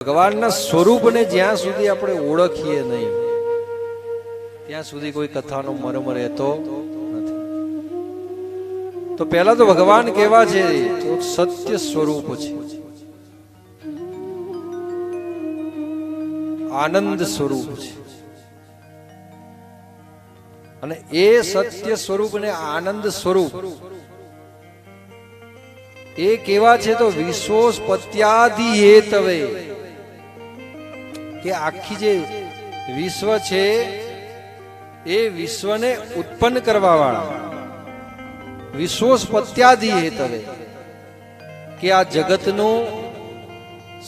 ભગવાનના સ્વરૂપને જ્યાં સુધી આપણે ઓળખીએ નહીં ત્યાં સુધી કોઈ કથાનો મર્મ રહેતો નથી. તો પહેલા તો ભગવાન કેવા છે? તો સત્ય સ્વરૂપ છે, આનંદ સ્વરૂપ છે. અને એ સત્ય સ્વરૂપ ને આનંદ સ્વરૂપ એ કેવા છે? તો વિશ્વોત્પત્યાદિ હેતવે, કે આખી જે વિશ્વ છે એ વિશ્વને ઉત્પન્ન કરવા વાળા વિશ્વોત્પત્યાદિ હેતવે, કે આ જગતનું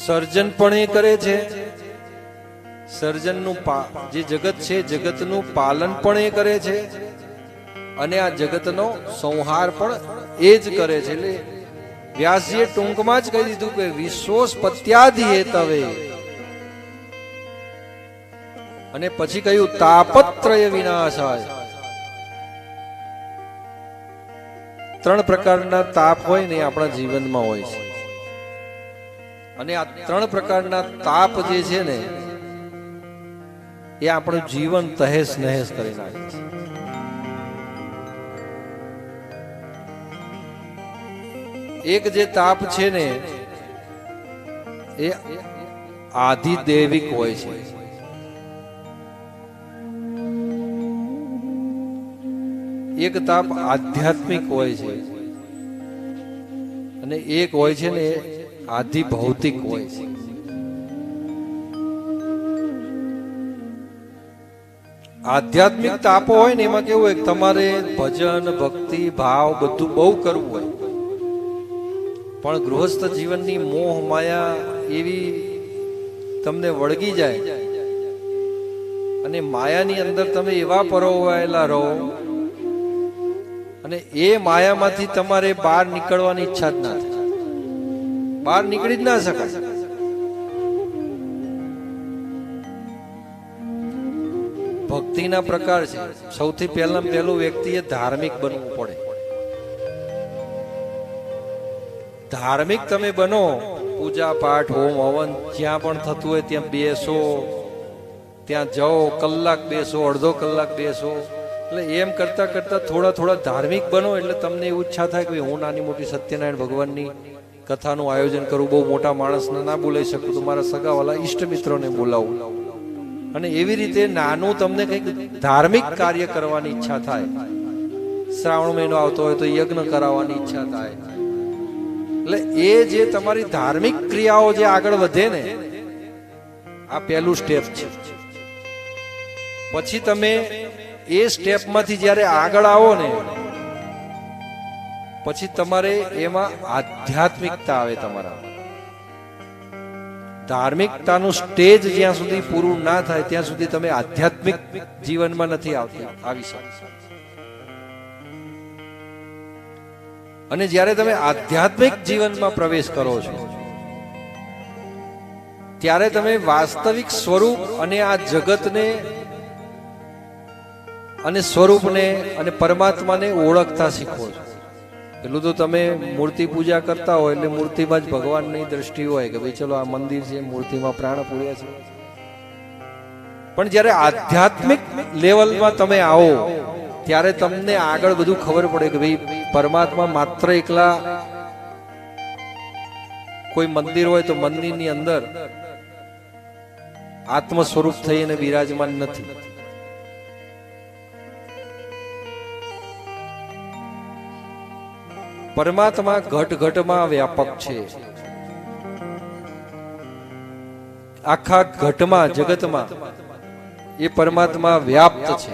સર્જન પણ એ કરે છે, સર્જનનું જે જગત છે જગતનું પાલન પણ એ કરે છે, અને આ જગતનો સંહાર પણ એ જ કરે છે. એટલે વ્યાસજીએ ટૂંકમાં જ કહી દીધું કે વિશ્વોત્પત્યાદિ હેતવે. અને પછી કહ્યું તાપત્રય વિનાશાય. ત્રણ પ્રકારના તાપ હોય ને આપણા જીવનમાં હોય છે, અને આ ત્રણ પ્રકારના તાપ જે છે ને એ આપણું જીવન તહેસ નહેસ કરી નાખે છે. એક જે તાપ છે ને એ આધિદૈવિક હોય છે, એક તાપ આધ્યાત્મિક હોય છે, અને એક હોય છે ને આધિ ભૌતિક હોય છે. આધ્યાત્મિક તાપો હોય ને એમાં કેવું હોય કે તમારે ભજન ભક્તિ ભાવ બધું બહુ કરવું હોય, પણ ગૃહસ્થ જીવનની મોહ માયા એવી તમને વળગી જાય અને માયાની અંદર તમે એવા પરોવાયેલા રહો અને એ માયામાંથી તમારે બહાર નીકળવાની ઈચ્છા જ ના થાય, બહાર નીકળી જ ના શકાય. ભક્તિના પ્રકાર છે. સૌથી પહેલું વ્યક્તિએ ધાર્મિક બનવું પડે. ધાર્મિક તમે બનો, પૂજા પાઠ હોમ હવન જ્યાં પણ થતું હોય ત્યાં બેસો, ત્યાં જાઓ, કલાક બેસો, અડધો કલાક બેસો. એટલે એમ કરતા કરતા થોડા ધાર્મિક બનો એટલે તમને એવું ઈચ્છા થાય કે હું નાની મોટી સત્યનારાયણ ભગવાનની કથાનું આયોજન કરું, બહુ મોટા માણસને ના બોલાવી શકું તો મારા સગાવાલા ઈષ્ટ મિત્રોને બોલાવું, અને એવી રીતે નાનું તમને કંઈક ધાર્મિક કાર્ય કરવાની ઈચ્છા થાય. શ્રાવણ મહિનો આવતો હોય તો યજ્ઞ કરાવવાની ઈચ્છા થાય. એટલે એ જે તમારી ધાર્મિક ક્રિયાઓ જે આગળ વધે ને, આ પહેલું સ્ટેપ છે. પછી તમે એ સ્ટેપમાંથી જ્યારે આગળ આવો ને પછી તમારે એમાં આધ્યાત્મિકતા આવે. તમારા ધાર્મિકતાનું સ્ટેજ જ્યાં સુધી પૂરું ના થાય ત્યાં સુધી તમે આધ્યાત્મિક જીવનમાં નથી આવી શકતા. અને જ્યારે તમે આધ્યાત્મિક જીવનમાં પ્રવેશ કરો છો ત્યારે તમે વાસ્તવિક સ્વરૂપ અને આ જગતને અને સ્વરૂપને અને પરમાત્માને ઓળખતા શીખો છો. પેલું તો તમે મૂર્તિ પૂજા કરતા હોય એટલે મૂર્તિમાં જ ભગવાનની દ્રષ્ટિ હોય કે ભાઈ ચલો આ મંદિર છે, મૂર્તિમાં પ્રાણ પૂર્યા છે. પણ જ્યારે આધ્યાત્મિક લેવલમાં તમે આવો ત્યારે તમને આગળ બધું ખબર પડે કે ભાઈ પરમાત્મા માત્ર એકલા કોઈ મંદિર હોય તો મંદિરની અંદર આત્મ સ્વરૂપ થઈને બિરાજમાન નથી. પરમાત્મા ઘટ ઘટમાં વ્યાપક છે. આખા ઘટમાં જગતમાં એ પરમાત્મા વ્યાપ્ત છે.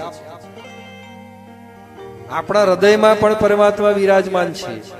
આપણા હૃદયમાં પણ પરમાત્મા વિરાજમાન છે.